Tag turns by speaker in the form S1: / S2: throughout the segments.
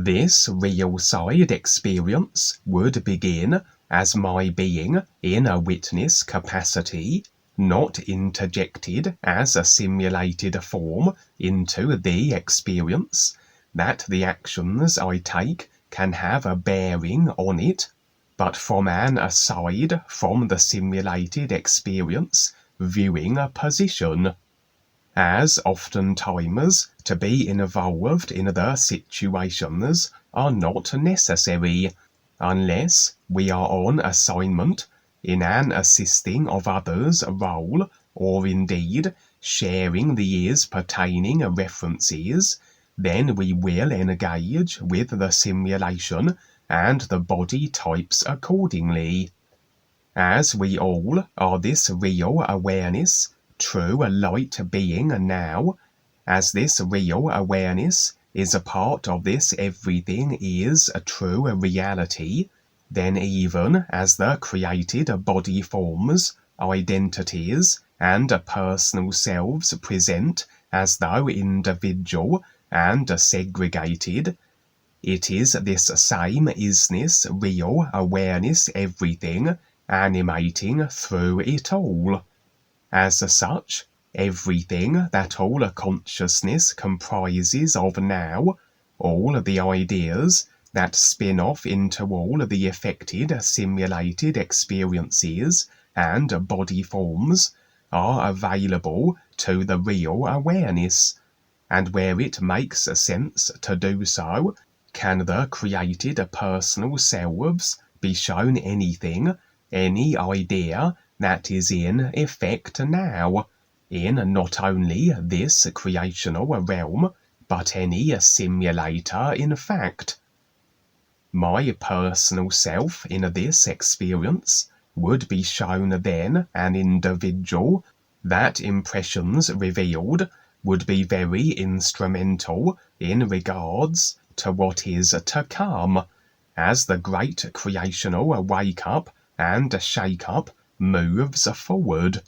S1: This real side experience would begin as my being in a witness capacity, not interjected as a simulated form into the experience, that the actions I take can have a bearing on it, but from an aside from the simulated experience viewing a position. As oftentimes to be involved in the situations are not necessary, unless we are on assignment in an assisting of others role, or indeed sharing the years pertaining references, then we will engage with the simulation and the body types accordingly. As we all are this real awareness, true light being now, as this real awareness is a part of this everything is a true reality, then even as the created body forms, identities, and personal selves present as though individual and segregated, it is this same isness real awareness everything animating through it all. As such, everything that all consciousness comprises of now, all the ideas that spin off into all the affected simulated experiences and body forms, are available to the real awareness, and where it makes sense to do so, can the created personal selves be shown anything, any idea that is in effect now, in not only this creational realm, but any simulator in fact. My personal self in this experience would be shown then an individual that impressions revealed would be very instrumental in regards to what is to come, as the great creational wake-up and shake-up moves forward.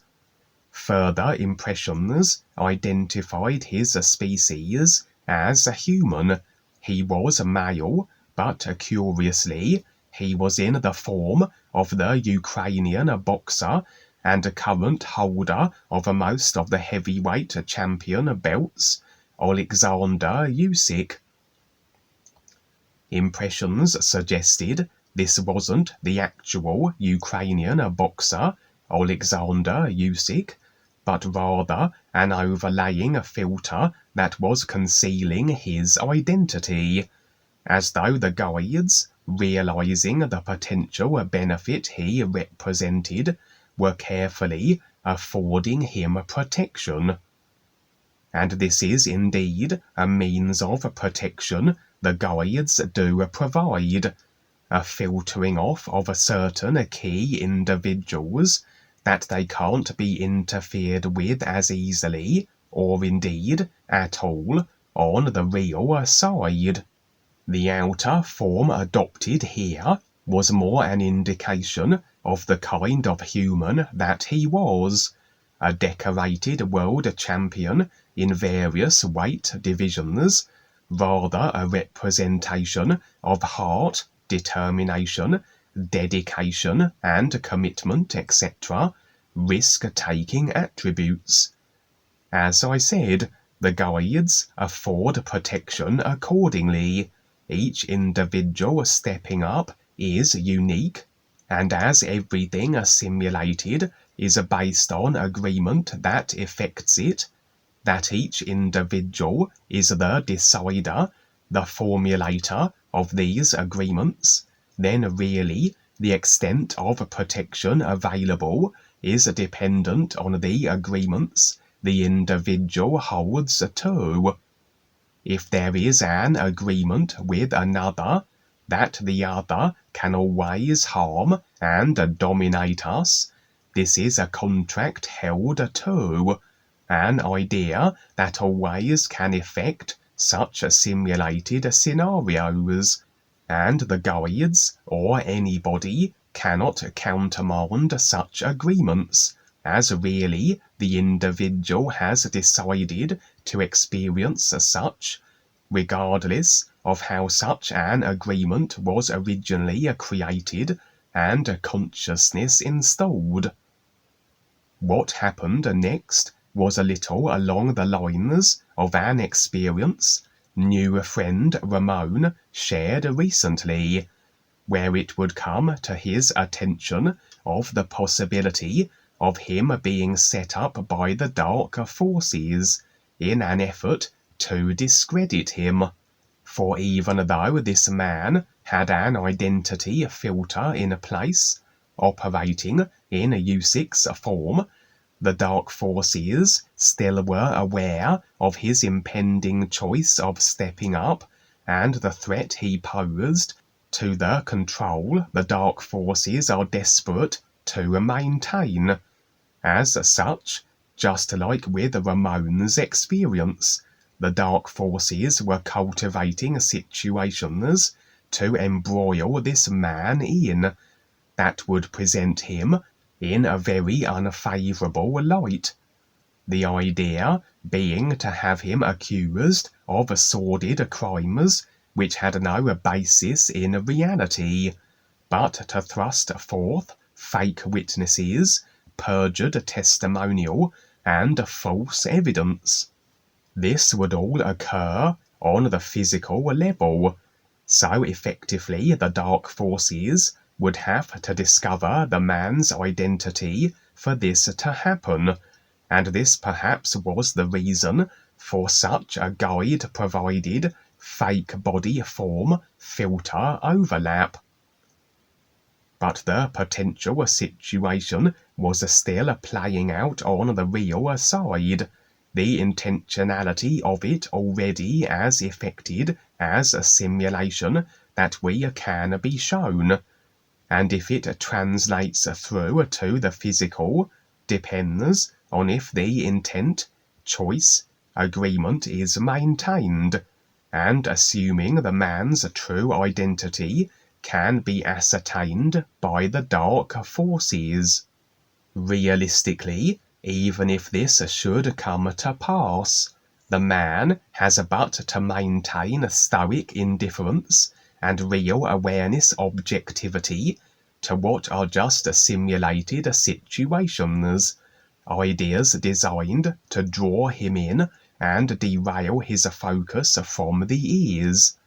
S1: Further impressions identified his species as human. He was male, but curiously, he was in the form of the Ukrainian boxer and current holder of most of the heavyweight champion belts, Alexander Usyk. Impressions suggested this wasn't the actual Ukrainian boxer, Alexander Usyk, but rather an overlaying filter that was concealing his identity, as though the guides, realizing the potential benefit he represented, were carefully affording him protection. And this is indeed a means of protection the guides do provide, a filtering off of certain key individuals that they can't be interfered with as easily, or indeed at all, on the real side. The outer form adopted here was more an indication of the kind of human that he was, a decorated world champion in various weight divisions, rather a representation of heart, determination, dedication and commitment, etc., risk-taking attributes. As I said, the guides afford protection accordingly. Each individual stepping up is unique, and as everything assimilated is based on agreement that affects it, that each individual is the decider, the formulator of these agreements, then really the extent of protection available is dependent on the agreements the individual holds to. If there is an agreement with another that the other can always harm and dominate us, this is a contract held to, an idea that always can affect such simulated scenarios, and the guides or anybody cannot countermand such agreements, as really the individual has decided to experience such, regardless of how such an agreement was originally created and consciousness installed. What happened next was a little along the lines of an experience new friend Ramon shared recently, where it would come to his attention of the possibility of him being set up by the dark forces in an effort to discredit him. For even though this man had an identity filter in place, operating in U6 form, the dark forces still were aware of his impending choice of stepping up and the threat he posed to the control the dark forces are desperate to maintain. As such, just like with Ramon's experience, the dark forces were cultivating situations to embroil this man in that would present him in a very unfavourable light. The idea being to have him accused of sordid crimes which had no basis in reality, but to thrust forth fake witnesses, perjured testimonial, and false evidence. This would all occur on the physical level, so effectively the dark forces would have to discover the man's identity for this to happen, and this perhaps was the reason for such a guide-provided fake body form filter overlap. But the potential situation was still playing out on the real side, the intentionality of it already as effected as a simulation that we can be shown, and if it translates through to the physical depends on if the intent, choice, agreement is maintained, and assuming the man's true identity can be ascertained by the dark forces. Realistically, even if this should come to pass, the man has but to maintain stoic indifference and real awareness objectivity to what are just simulated situations, ideas designed to draw him in and derail his focus from the ears.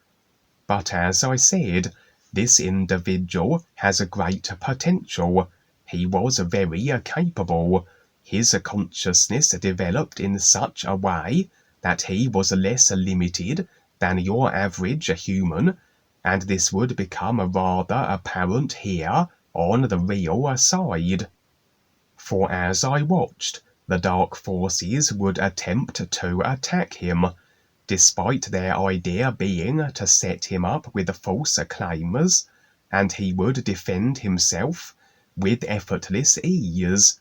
S1: But as I said, this individual has a great potential. He was very capable. His consciousness developed in such a way that he was less limited than your average human, and this would become rather apparent here on the real side. For as I watched, the dark forces would attempt to attack him, despite their idea being to set him up with false claims, and he would defend himself with effortless ease.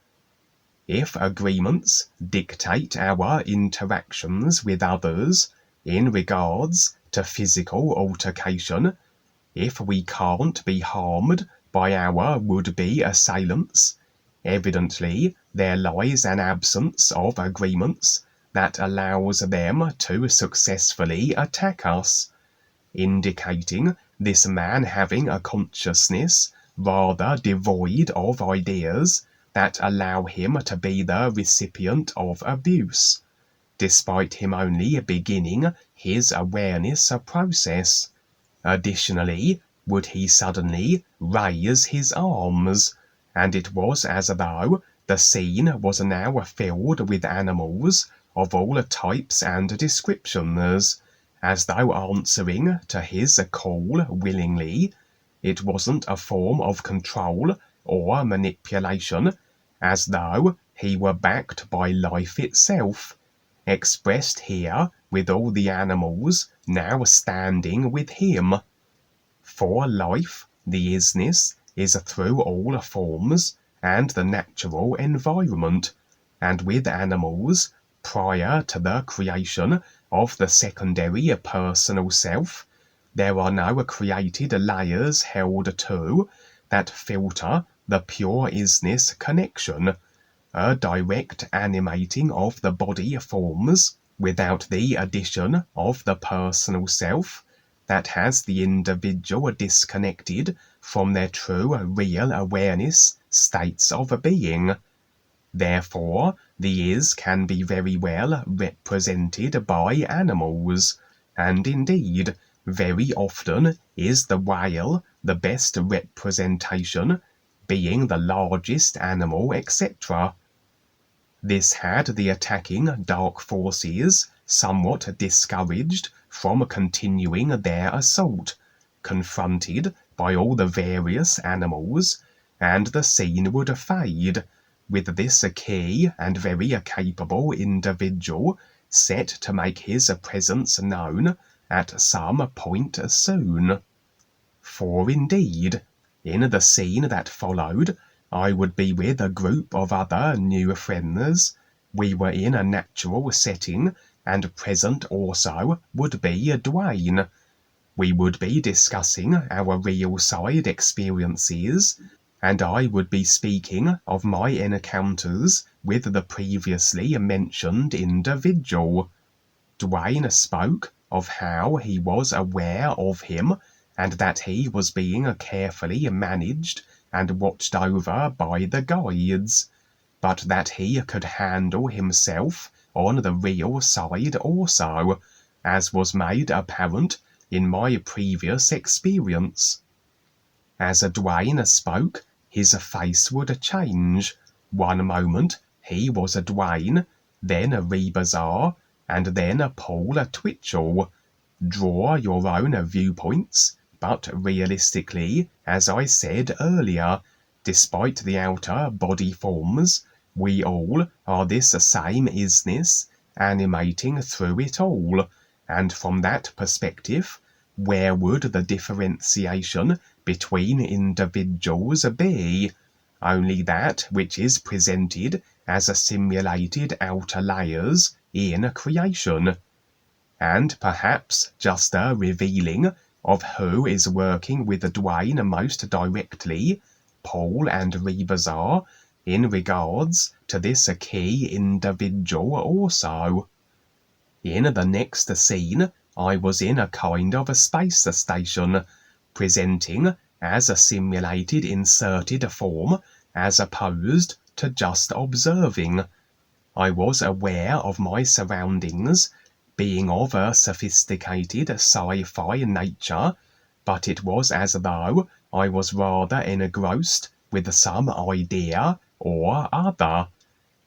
S1: If agreements dictate our interactions with others in regards to physical altercation, if we can't be harmed by our would-be assailants, evidently there lies an absence of agreements that allows them to successfully attack us, indicating this man having a consciousness rather devoid of ideas that allow him to be the recipient of abuse, despite him only beginning his awareness process. Additionally, would he suddenly raise his arms, and it was as though the scene was now filled with animals of all types and descriptions, as though answering to his call willingly. It wasn't a form of control or manipulation, as though he were backed by life itself, expressed here with all the animals now standing with him. For life, the isness, is through all forms and the natural environment, and with animals, prior to the creation of the secondary personal self, there are no created layers held to that filter the pure isness connection, a direct animating of the body forms without the addition of the personal self, that has the individual disconnected from their true real awareness states of being. Therefore, the is can be very well represented by animals, and indeed, very often is the whale the best representation, being the largest animal, etc. This had the attacking dark forces somewhat discouraged from continuing their assault, confronted by all the various animals, and the scene would fade, with this key and very capable individual set to make his presence known at some point soon. For indeed, in the scene that followed, I would be with a group of other new friends. We were in a natural setting, and present also would be Dwayne. We would be discussing our real side experiences, and I would be speaking of my encounters with the previously mentioned individual. Dwayne spoke of how he was aware of him, and that he was being carefully managed and watched over by the guides, but that he could handle himself on the real side also, as was made apparent in my previous experience. As Dwayne spoke, his face would change. One moment he was Dwayne, then REBISAR, and then Paul Twitchell. Draw your own viewpoints, but realistically, as I said earlier, despite the outer body forms, we all are this same isness, animating through it all, and from that perspective, where would the differentiation between individuals be? Only that which is presented as a simulated outer layers in creation. And perhaps just a revealing of who is working with Dwayne most directly, Paul and REBISAR, in regards to this key individual also. In the next scene, I was in a kind of a space station, presenting as a simulated inserted form as opposed to just observing. I was aware of my surroundings, being of a sophisticated sci-fi nature, but it was as though I was rather engrossed with some idea or other.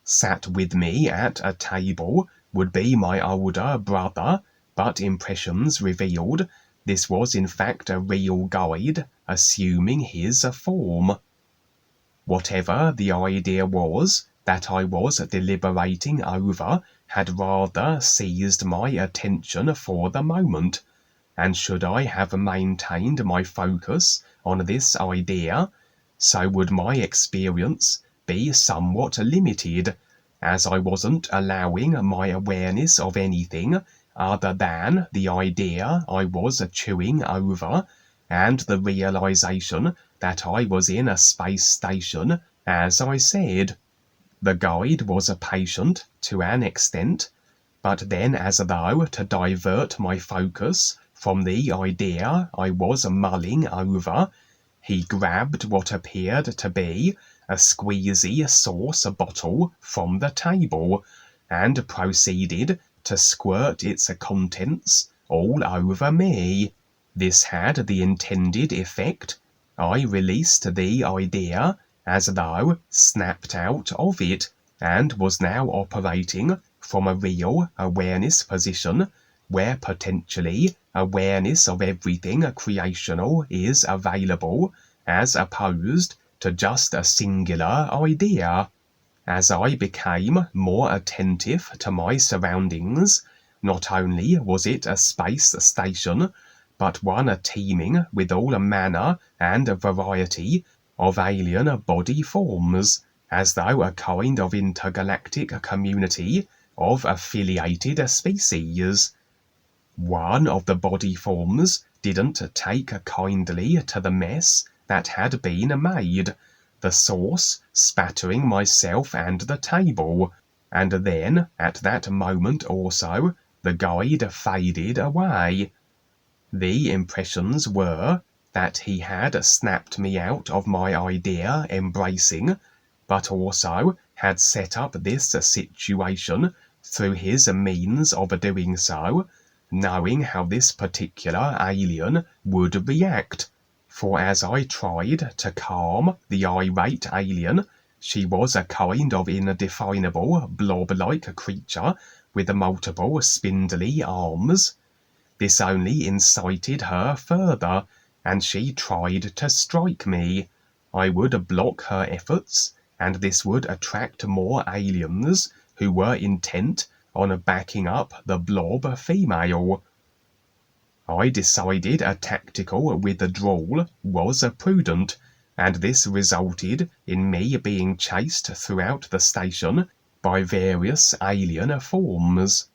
S1: Sat with me at a table would be my older brother, but impressions revealed this was in fact a real guide assuming his form. Whatever the idea was that I was deliberating over had rather seized my attention for the moment, and should I have maintained my focus on this idea, so would my experience be somewhat limited, as I wasn't allowing my awareness of anything other than the idea I was chewing over, and the realization that I was in a space station, as I said. The guide was patient to an extent, but then, as though to divert my focus from the idea I was mulling over, he grabbed what appeared to be a squeezy sauce bottle from the table, and proceeded to squirt its contents all over me. This had the intended effect. I released the idea, as though snapped out of it, and was now operating from a real awareness position, where potentially awareness of everything creational is available, as opposed to just a singular idea. As I became more attentive to my surroundings, not only was it a space station, but one teeming with all manner and variety of alien body forms, as though a kind of intergalactic community of affiliated species. One of the body forms didn't take kindly to the mess that had been made, the sauce spattering myself and the table, and then, at that moment also, the guide faded away. The impressions were that he had snapped me out of my idea embracing, but also had set up this situation through his means of doing so, knowing how this particular alien would react. For as I tried to calm the irate alien, she was a kind of indefinable blob-like creature with multiple spindly arms. This only incited her further, and she tried to strike me. I would block her efforts, and this would attract more aliens who were intent on backing up the blob female. I decided a tactical withdrawal was prudent, and this resulted in me being chased throughout the station by various alien forms.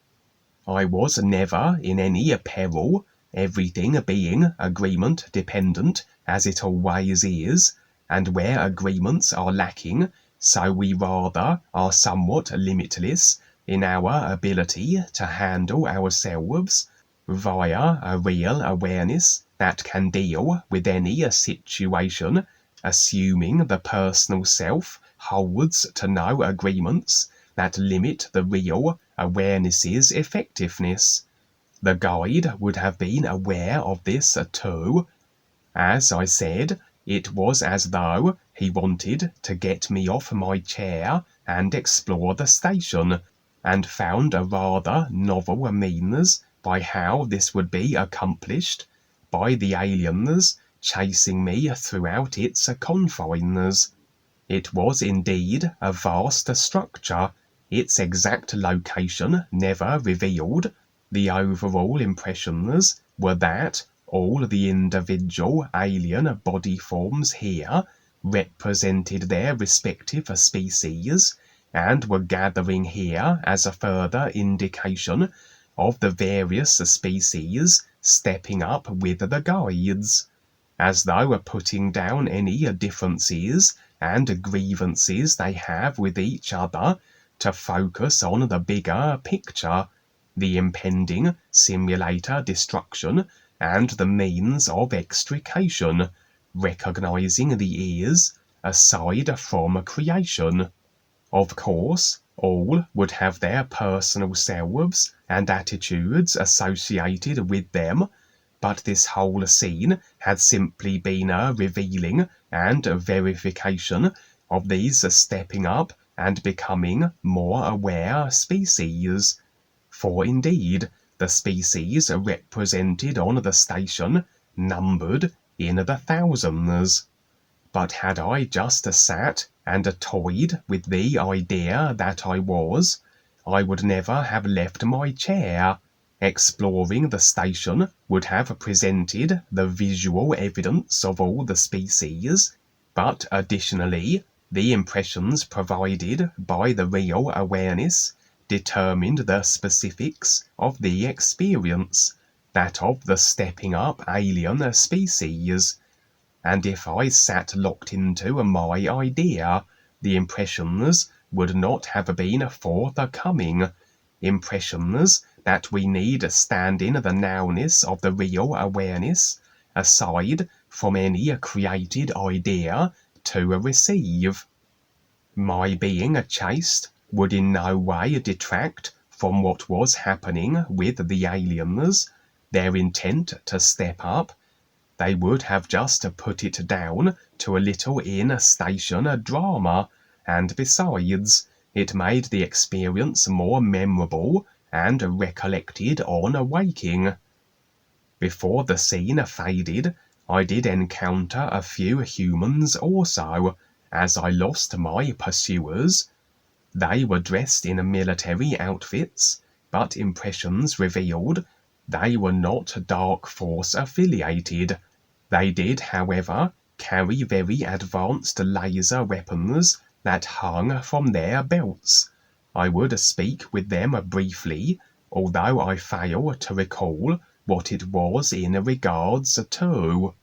S1: I was never in any peril, everything being agreement dependent, as it always is, and where agreements are lacking, so we rather are somewhat limitless in our ability to handle ourselves via a real awareness that can deal with any situation, assuming the personal self holds to no agreements that limit the real awareness's effectiveness. The guide would have been aware of this too. As I said, it was as though he wanted to get me off my chair and explore the station, and found a rather novel means by how this would be accomplished, by the aliens chasing me throughout its confines. It was indeed a vast structure, its exact location never revealed. The overall impressions were that all the individual alien body forms here represented their respective species, and were gathering here as a further indication of the various species stepping up with the guides, as though putting down any differences and grievances they have with each other to focus on the bigger picture, the impending simulator destruction and the means of extrication, recognizing the ears aside from creation. Of course, all would have their personal selves and attitudes associated with them, but this whole scene had simply been a revealing and verification of these stepping up and becoming more aware species. For indeed, the species represented on the station numbered in the thousands. But had I just sat and toyed with the idea that I would never have left my chair. Exploring the station would have presented the visual evidence of all the species, but additionally, the impressions provided by the real awareness determined the specifics of the experience, that of the stepping up alien species. And if I sat locked into my idea, the impressions would not have been forthcoming. Impressions that we need stand in the nowness of the real awareness, aside from any created idea to receive. My being chased would in no way detract from what was happening with the aliens, their intent to step up. They would have just put it down to a little in-station drama, and besides, it made the experience more memorable and recollected on awaking. Before the scene faded, I did encounter a few humans also, as I lost my pursuers. They were dressed in military outfits, but impressions revealed they were not Dark Force affiliated. They did, however, carry very advanced laser weapons that hung from their belts. I would speak with them briefly, although I fail to recall what it was in regards to.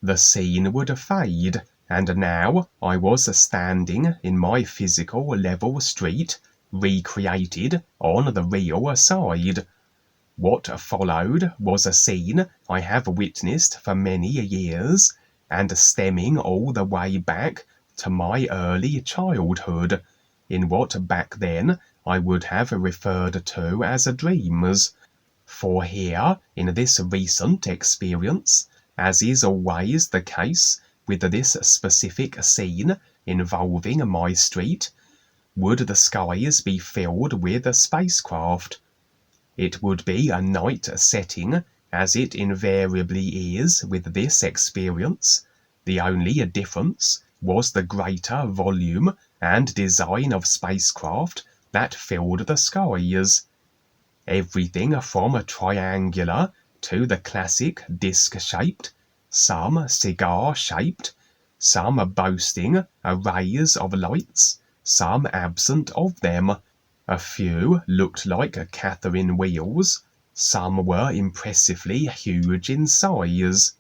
S1: The scene would fade, and now I was standing in my physical level street, recreated on the real side. What followed was a scene I have witnessed for many years, and stemming all the way back to my early childhood, in what back then I would have referred to as dreams. For here, in this recent experience, as is always the case with this specific scene involving my street, would the skies be filled with spacecraft. It would be a night setting, as it invariably is with this experience. The only difference was the greater volume and design of spacecraft that filled the skies. Everything from a triangular to the classic disc-shaped, some cigar-shaped, some boasting arrays of lights, some absent of them. A few looked like Catherine wheels, some were impressively huge in size.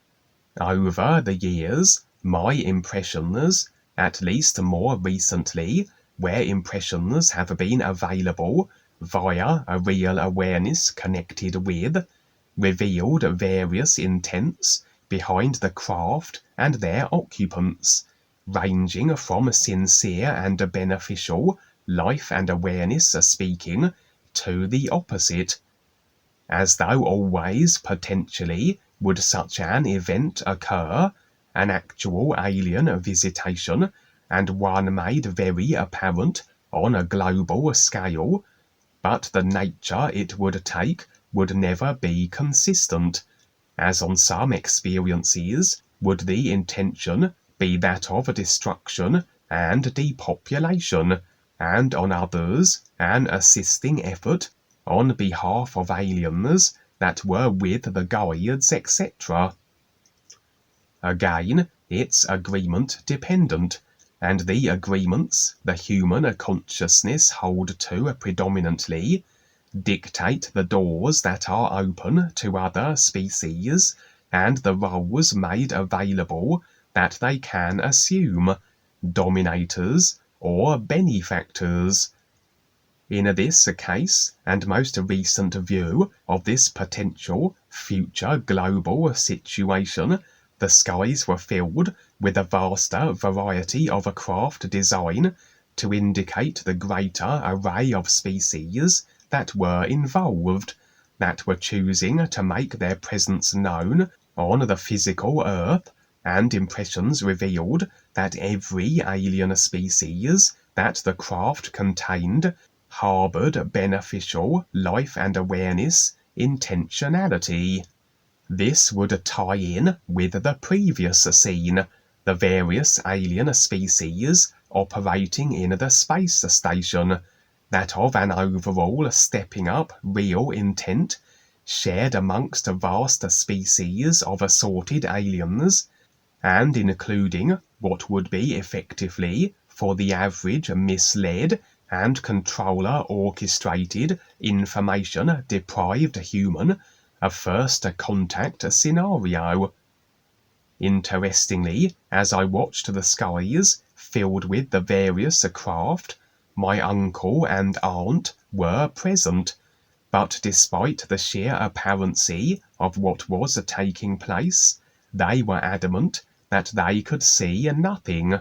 S1: Over the years, my impressions, at least more recently, where impressions have been available via a real awareness connected with, revealed various intents behind the craft and their occupants, ranging from sincere and beneficial life and awareness speaking to the opposite. As though always potentially would such an event occur, an actual alien visitation, and one made very apparent on a global scale, but the nature it would take would never be consistent, as on some experiences would the intention be that of destruction and depopulation, and on others an assisting effort on behalf of aliens that were with the guides, etc. Again, it's agreement dependent, and the agreements the human consciousness hold to predominantly dictate the doors that are open to other species and the roles made available that they can assume, dominators or benefactors. In this case, and most recent view of this potential future global situation, the skies were filled with a vaster variety of craft design to indicate the greater array of species that were involved, that were choosing to make their presence known on the physical Earth, and impressions revealed that every alien species that the craft contained harbored beneficial life and awareness intentionality. This would tie in with the previous scene, the various alien species operating in the space station, that of an overall stepping up real intent shared amongst vast species of assorted aliens, and including what would be effectively for the average misled and controller orchestrated information deprived human a first contact scenario. Interestingly, as I watched the skies filled with the various craft, my uncle and aunt were present, but despite the sheer apparency of what was taking place, they were adamant that they could see nothing.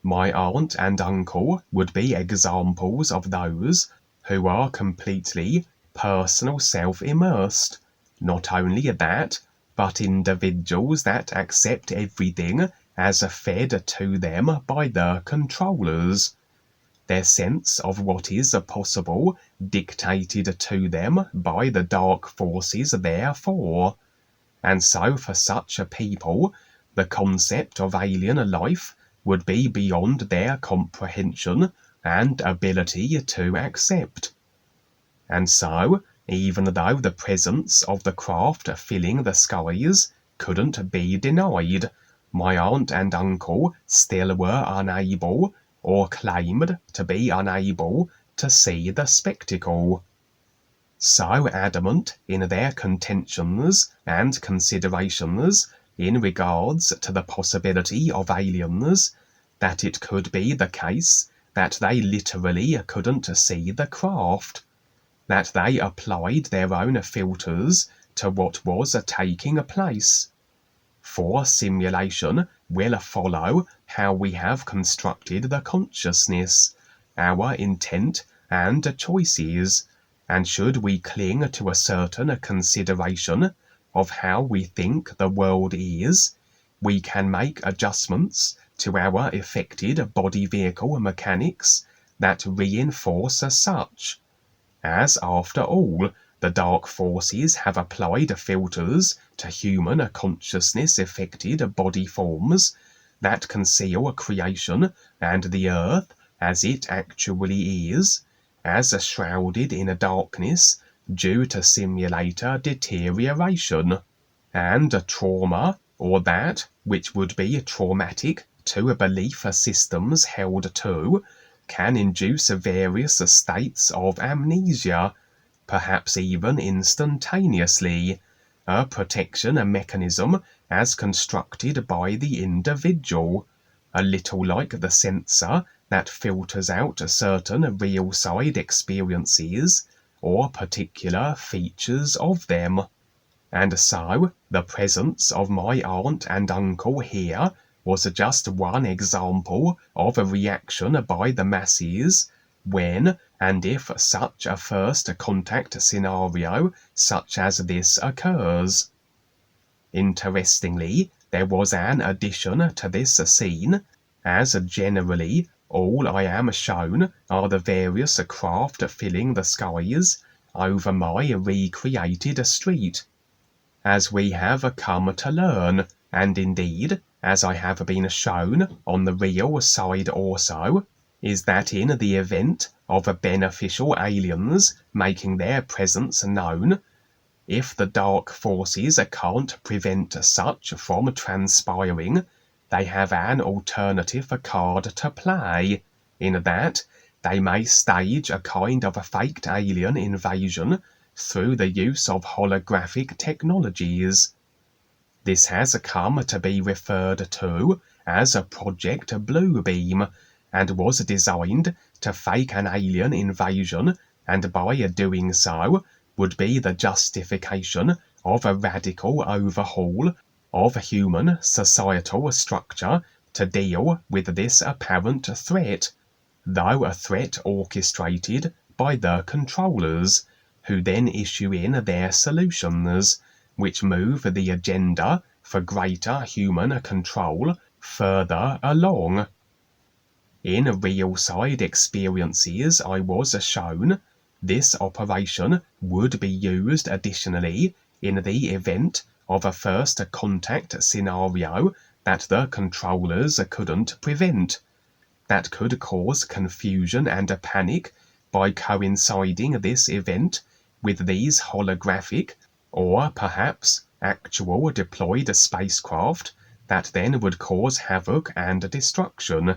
S1: My aunt and uncle would be examples of those who are completely personal self-immersed. Not only that, but individuals that accept everything as fed to them by the controllers. Their sense of what is possible dictated to them by the dark forces therefore. And so for such a people, the concept of alien life would be beyond their comprehension and ability to accept. And so, even though the presence of the craft filling the skies couldn't be denied, my aunt and uncle still were unable, or claimed to be unable, to see the spectacle. So adamant in their contentions and considerations in regards to the possibility of aliens, that it could be the case that they literally couldn't see the craft. that they applied their own filters to what was taking place. For simulation will follow how we have constructed the consciousness, our intent and choices, and should we cling to a certain consideration of how we think the world is, we can make adjustments to our affected body-vehicle mechanics that reinforce such, as after all, the dark forces have applied filters to human consciousness-affected body forms that conceal creation and the earth as it actually is, as shrouded in darkness due to simulator deterioration, and trauma, or that which would be traumatic to belief systems held to, can induce various states of amnesia, perhaps even instantaneously, a protection mechanism as constructed by the individual, a little like the sensor that filters out certain real-side experiences or particular features of them. And so, the presence of my aunt and uncle here was just one example of a reaction by the masses when and if such a first contact scenario such as this occurs. Interestingly, there was an addition to this scene, as generally all I am shown are the various craft filling the skies over my recreated street. As we have come to learn, and indeed, as I have been shown on the real side also, is that in the event of beneficial aliens making their presence known, if the dark forces can't prevent such from transpiring, they have an alternative card to play, in that they may stage a kind of faked alien invasion through the use of holographic technologies. This has come to be referred to as a Project Bluebeam, and was designed to fake an alien invasion, and by doing so would be the justification of a radical overhaul of human societal structure to deal with this apparent threat, though a threat orchestrated by the controllers, who then issue in their solutions, which move the agenda for greater human control further along. In real-side experiences I was shown, this operation would be used additionally in the event of a first contact scenario that the controllers couldn't prevent, that could cause confusion and panic by coinciding this event with these holographic, or perhaps actual deployed spacecraft that then would cause havoc and destruction,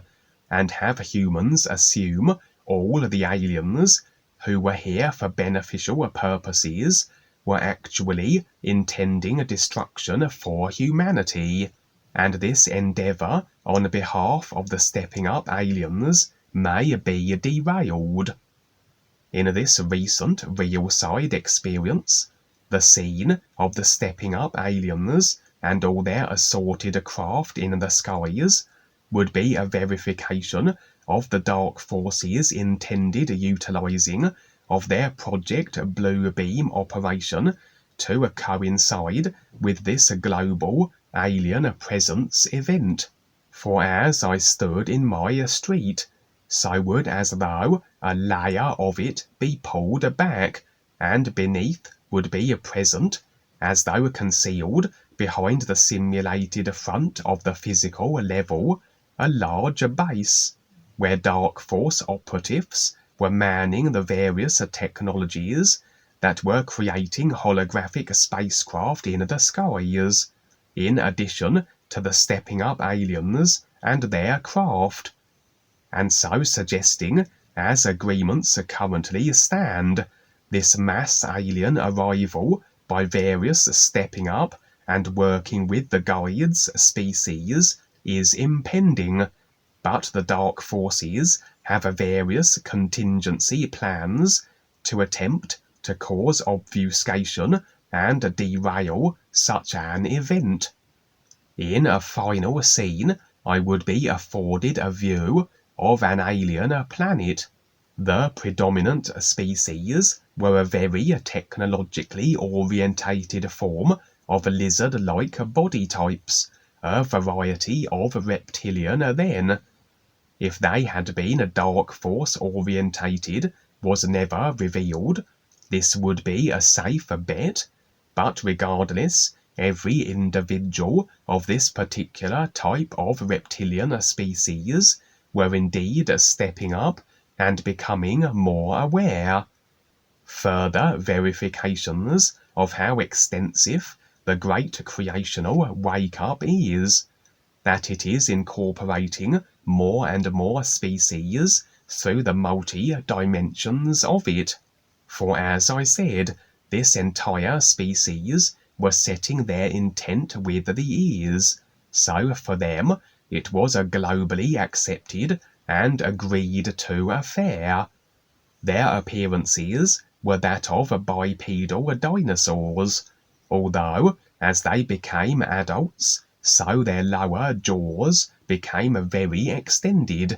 S1: and have humans assume all the aliens who were here for beneficial purposes were actually intending destruction for humanity, and this endeavour on behalf of the StepUP aliens may be derailed. In this recent real-side experience, the scene of the StepUP aliens and all their assorted craft in the skies would be a verification of the dark forces' intended utilizing of their Project Bluebeam operation to coincide with this global alien presence event. For as I stood in my street, so would as though a layer of it be pulled back, and beneath would be present, as though concealed behind the simulated front of the physical level, a large base, where dark force operatives were manning the various technologies that were creating holographic spacecraft in the skies, in addition to the StepUP aliens and their craft, and so suggesting, as agreements currently stand, this mass alien arrival by various StepUP and working with the guides species is impending, but the dark forces have various contingency plans to attempt to cause obfuscation and derail such an event. In a final scene, I would be afforded a view of an alien planet. The predominant species were a very technologically orientated form of lizard-like body types, a variety of reptilian then. If they had been dark force orientated was never revealed, this would be a safe bet, but regardless, every individual of this particular type of reptilian species were indeed stepping up and becoming more aware. Further verifications of how extensive the great creational wake-up is, that it is incorporating more and more species through the multi-dimensions of it. For as I said, this entire species were setting their intent with the ears, so for them it was a globally accepted and agreed to affair. Their appearances were that of bipedal dinosaurs, although as they became adults, so their lower jaws became very extended,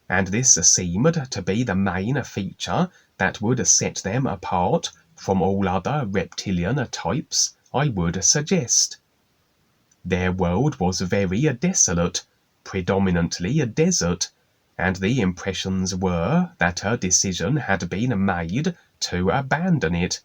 S1: and this seemed to be the main feature that would set them apart from all other reptilian types, I would suggest. Their world was very desolate, predominantly a desert, and the impressions were that a decision had been made to abandon it.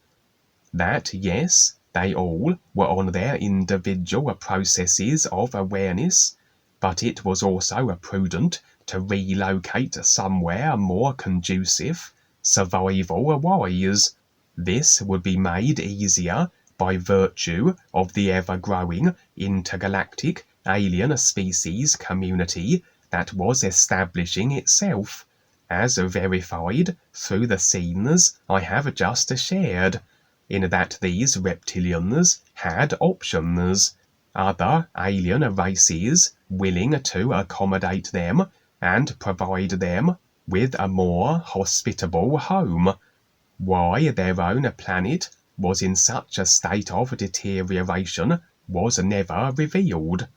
S1: That, yes, they all were on their individual processes of awareness, but it was also prudent to relocate somewhere more conducive, survival-wise. This would be made easier by virtue of the ever-growing intergalactic alien species community that was establishing itself, as verified through the scenes I have just shared, in that these reptilians had options, other alien races willing to accommodate them and provide them with a more hospitable home. Why their own planet was in such a state of deterioration was never revealed.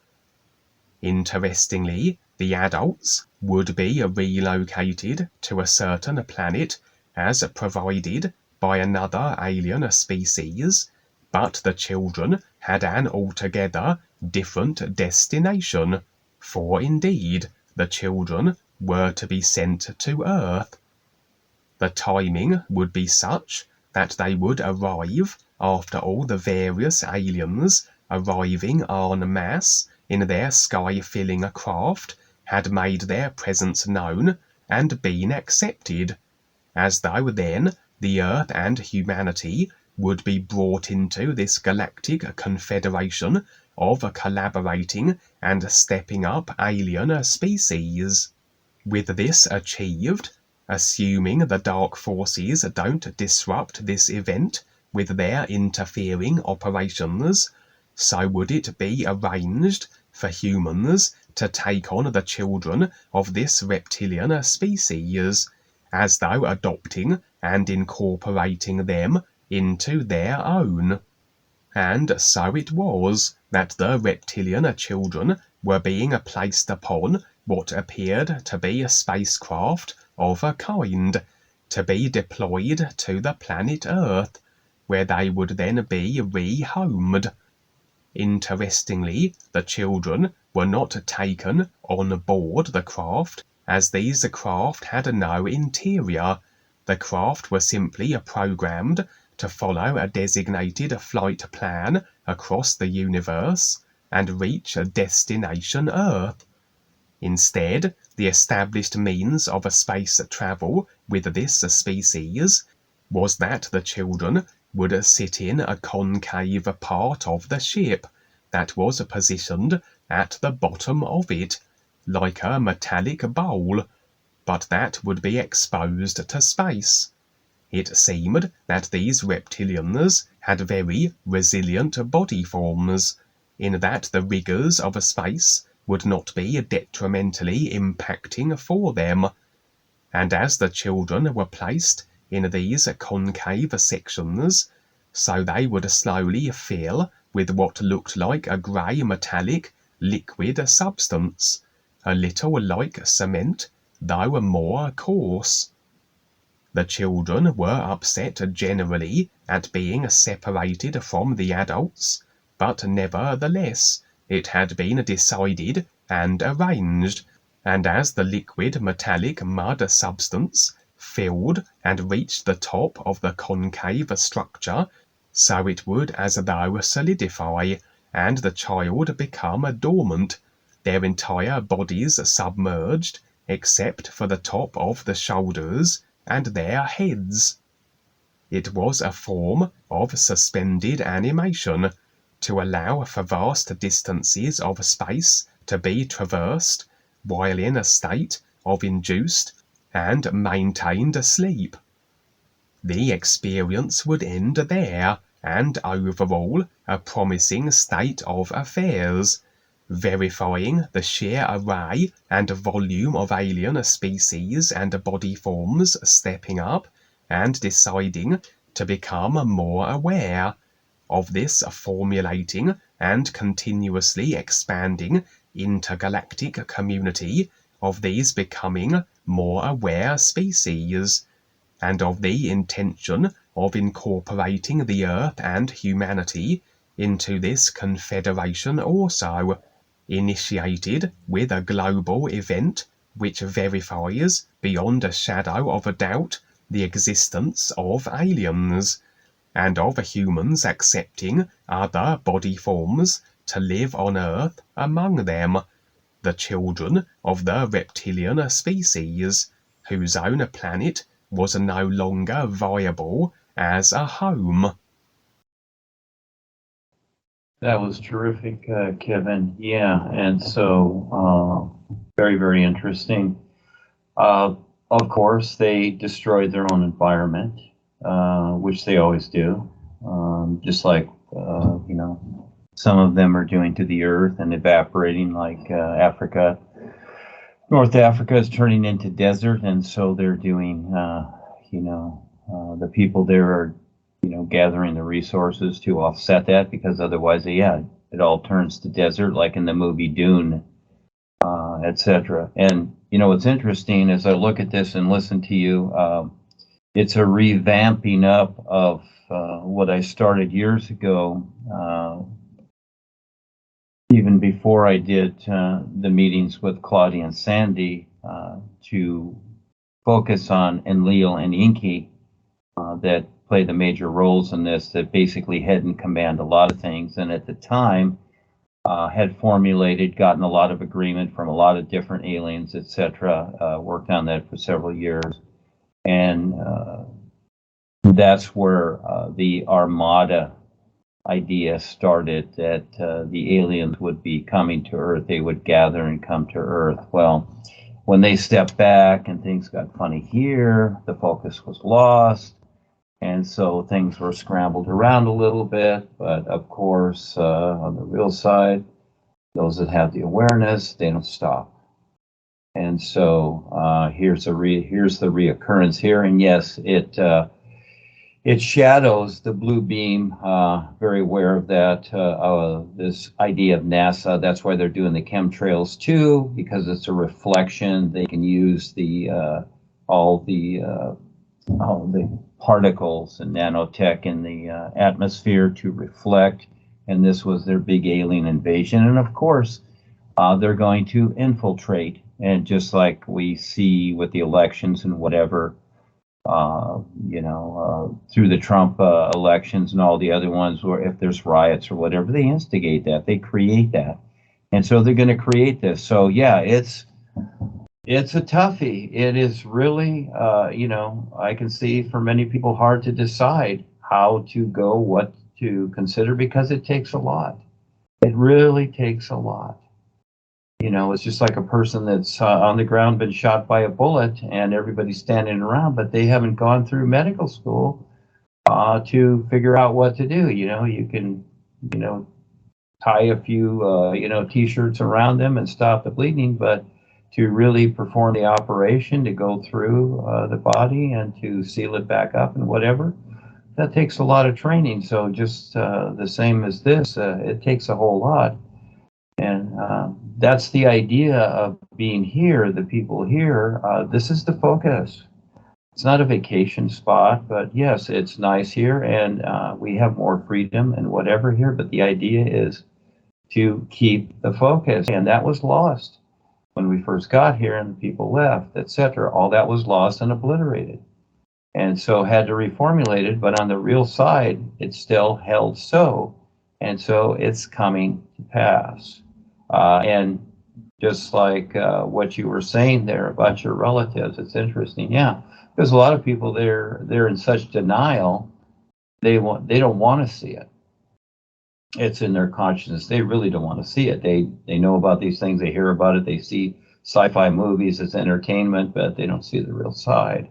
S1: Interestingly, the adults would be relocated to a certain planet as provided by another alien species, but the children had an altogether different destination, for indeed the children were to be sent to Earth. The timing would be such that they would arrive after all the various aliens arriving en masse in their sky-filling craft had made their presence known and been accepted, as though then the Earth and humanity would be brought into this galactic confederation of collaborating and stepping up alien species. With this achieved, assuming the dark forces don't disrupt this event with their interfering operations, so would it be arranged for humans to take on the children of this reptilian species, as though adopting and incorporating them into their own. And so it was that the reptilian children were being placed upon what appeared to be a spacecraft of a kind, to be deployed to the planet Earth, where they would then be rehomed. Interestingly, the children were not taken on board the craft, as these craft had no interior. The craft were simply programmed to follow a designated flight plan across the universe and reach a destination Earth. Instead, the established means of space travel with this species was that the children would sit in a concave part of the ship that was positioned at the bottom of it, like a metallic bowl, but that would be exposed to space. It seemed that these reptilians had very resilient body forms, in that the rigours of space would not be detrimentally impacting for them, and as the children were placed in these concave sections, so they would slowly fill with what looked like a grey metallic liquid substance, a little like cement, though more coarse. The children were upset generally at being separated from the adults, but nevertheless it had been decided and arranged, and as the liquid metallic mud substance filled and reached the top of the concave structure, so it would as though solidify, and the child become dormant, their entire bodies submerged, except for the top of the shoulders and their heads. It was a form of suspended animation, to allow for vast distances of space to be traversed while in a state of induced and maintained sleep. The experience would end there, and overall a promising state of affairs, verifying the sheer array and volume of alien species and body forms stepping up and deciding to become more aware of this formulating and continuously expanding intergalactic community of these becoming more aware species, and of the intention of incorporating the Earth and humanity into this confederation also, initiated with a global event which verifies beyond a shadow of a doubt the existence of aliens, and of humans accepting other body forms to live on Earth among them, the children of the reptilian species, whose own planet was no longer viable as a home.
S2: That was terrific, Kevin. Yeah, and so very, very interesting. Of course, they destroyed their own environment, which they always do, just like, you know, some of them are doing to the earth and evaporating, like Africa. North Africa is turning into desert, and so they're doing, you know, the people there are, you know, gathering the resources to offset that, because otherwise, yeah, it all turns to desert, like in the movie Dune, etc. And, you know, what's interesting as I look at this and listen to you, it's a revamping up of what I started years ago, even before I did the meetings with Claudia and Sandy, to focus on Enlil and Inky, that play the major roles in this, that basically head and command a lot of things. And at the time, had formulated, gotten a lot of agreement from a lot of different aliens, etc. Worked on that for several years. And that's where the Armada idea started, that the aliens would be coming to Earth. They would gather and come to Earth. Well, when they stepped back and things got funny here, the focus was lost. And so things were scrambled around a little bit, but of course, on the real side, those that have the awareness, they don't stop. And so here's the reoccurrence here, and yes, it shadows the blue beam. Very aware of that. This idea of NASA. That's why they're doing the chemtrails too, because it's a reflection. They can use all the particles and nanotech in the atmosphere to reflect, and this was their big alien invasion. And of course, they're going to infiltrate, and just like we see with the elections and whatever, you know, through the Trump elections and all the other ones, where if there's riots or whatever, they instigate that, they create that. And so they're going to create this. So yeah, it's a toughie. It is really, you know, I can see for many people hard to decide how to go, what to consider, because it takes a lot. It really takes a lot. You know, it's just like a person that's on the ground, been shot by a bullet, and everybody's standing around, but they haven't gone through medical school to figure out what to do. You know, you can, you know, tie a few, you know, T-shirts around them and stop the bleeding, but to really perform the operation, to go through the body and to seal it back up and whatever. That takes a lot of training. So just the same as this, it takes a whole lot. And that's the idea of being here, the people here. This is the focus. It's not a vacation spot, but yes, it's nice here, and we have more freedom and whatever here, but the idea is to keep the focus, and that was lost when we first got here and the people left, etc. All that was lost and obliterated, and so had to reformulate it, but on the real side, it's still held so, and so it's coming to pass. And just like what you were saying there about your relatives, it's interesting, yeah. Because a lot of people, they're in such denial, they don't want to see it. It's in their consciousness. They really don't want to see it. They know about these things, they hear about it, they see sci-fi movies as entertainment, but they don't see the real side.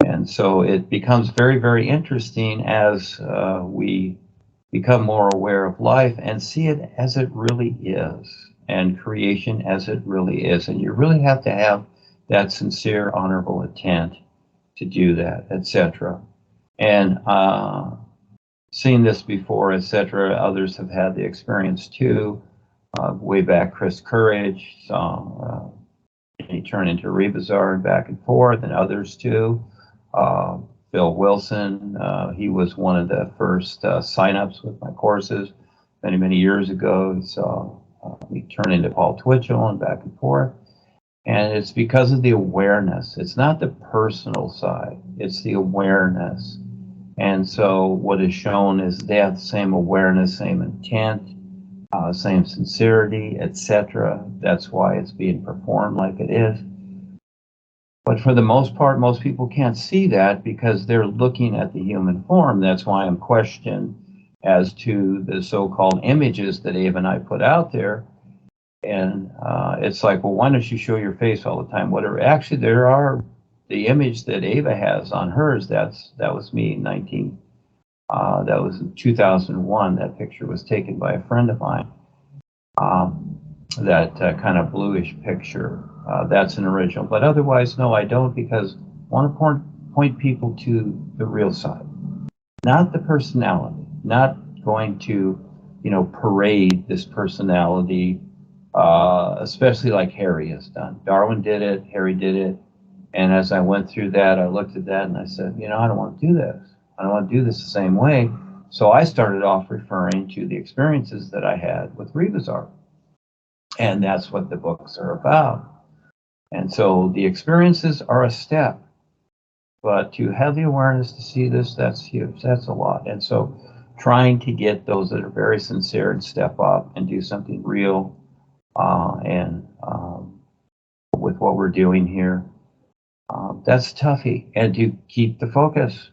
S2: And so it becomes very, very interesting as we become more aware of life and see it as it really is, and creation as it really is. And you really have to have that sincere, honorable intent to do that, etc. And seen this before, etc. Others have had the experience too. Way back, ReALLcourage saw he turned into REBISAR and back and forth, and others too. Bill Wilson, he was one of the first sign-ups with my courses many, many years ago. So he turned into Paul Twitchell and back and forth. And it's because of the awareness. It's not the personal side, it's the awareness. And so what is shown is they have the same awareness, same intent, same sincerity, etc. That's why it's being performed like it is. But for the most part, most people can't see that because they're looking at the human form. That's why I'm questioned as to the so-called images that Ava and I put out there. And it's like, well, why don't you show your face all the time? Whatever. Actually, there are the image that Ava has on hers. That was me in that was in 2001. That picture was taken by a friend of mine. That kind of bluish picture. That's an original. But otherwise, no, I don't, because I want to point people to the real side, not the personality. Not going to, parade this personality. Especially like Harry has done. Darwin did it, Harry did it, and as I went through that, I looked at that and I said, I don't want to do this. I don't want to do this the same way. So I started off referring to the experiences that I had with REBISAR, and that's what the books are about. And so the experiences are a step, but to have the awareness to see this, that's huge. That's a lot. And so trying to get those that are very sincere and step up and do something real. And with what we're doing here, that's toughy, and to keep the focus,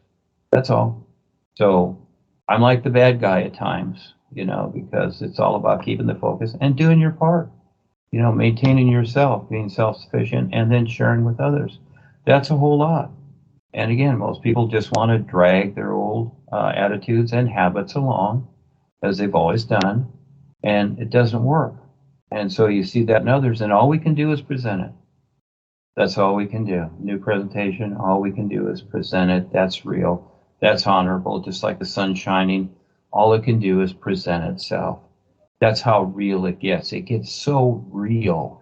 S2: that's all. So I'm like the bad guy at times, because it's all about keeping the focus and doing your part, maintaining yourself, being self-sufficient, and then sharing with others. That's a whole lot. And again, most people just want to drag their old attitudes and habits along, as they've always done, and it doesn't work. And so you see that in others, and all we can do is present it. That's all we can do. New presentation, all we can do is present it. That's real. That's honorable, just like the sun shining. All it can do is present itself. That's how real it gets. It gets so real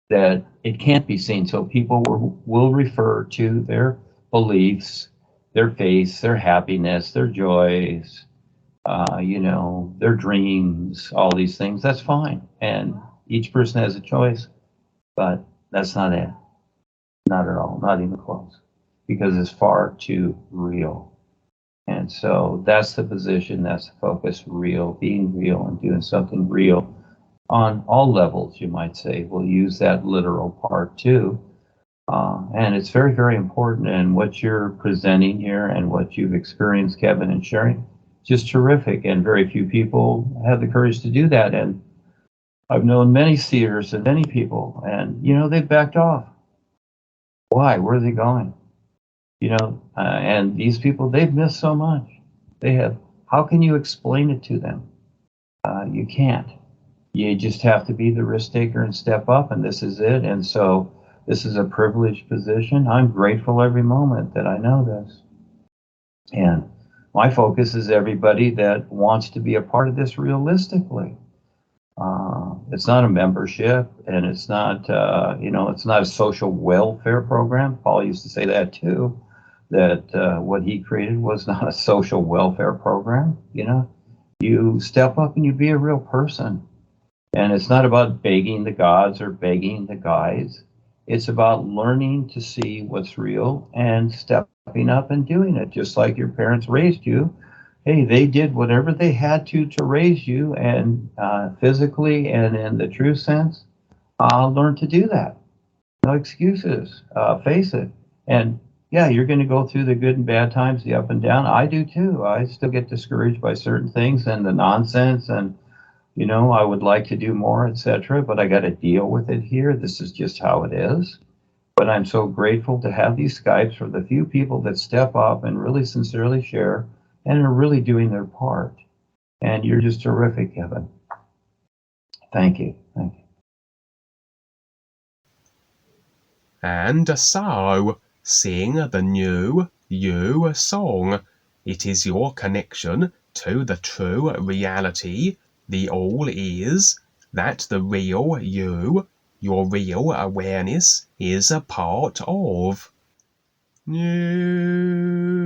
S2: that it can't be seen. So people will refer to their beliefs, their faiths, their happiness, their joys, their dreams, all these things. That's fine. And each person has a choice, but that's not it. Not at all, not even close, because it's far too real. And so that's the position, that's the focus, real, being real and doing something real on all levels, you might say. We'll use that literal part too. And it's very, very important. And what you're presenting here and what you've experienced, Kevin, and sharing, just terrific. And very few people have the courage to do that. And I've known many seers and many people, and, they've backed off. Why? Where are they going? And these people, they've missed so much. They have. How can you explain it to them? You can't. You just have to be the risk taker and step up, and this is it. And so this is a privileged position. I'm grateful every moment that I know this. And my focus is everybody that wants to be a part of this realistically. It's not a membership, and it's not, it's not a social welfare program. Paul used to say that too, that what he created was not a social welfare program. You step up and you be a real person. And it's not about begging the gods or begging the guides. It's about learning to see what's real and stepping up and doing it, just like your parents raised you. Hey, they did whatever they had to raise you, and physically and in the true sense, learn to do that. No excuses. Face it. And yeah, you're going to go through the good and bad times, the up and down. I do too. I still get discouraged by certain things and the nonsense, and I would like to do more, etc. But I got to deal with it here. This is just how it is. But I'm so grateful to have these Skypes for the few people that step up and really sincerely share and are really doing their part. And you're just terrific, Kevin. Thank you. Thank you.
S1: And so, sing the new you song. It is your connection to the true reality, the all is, that the real you, your real awareness, is a part of. You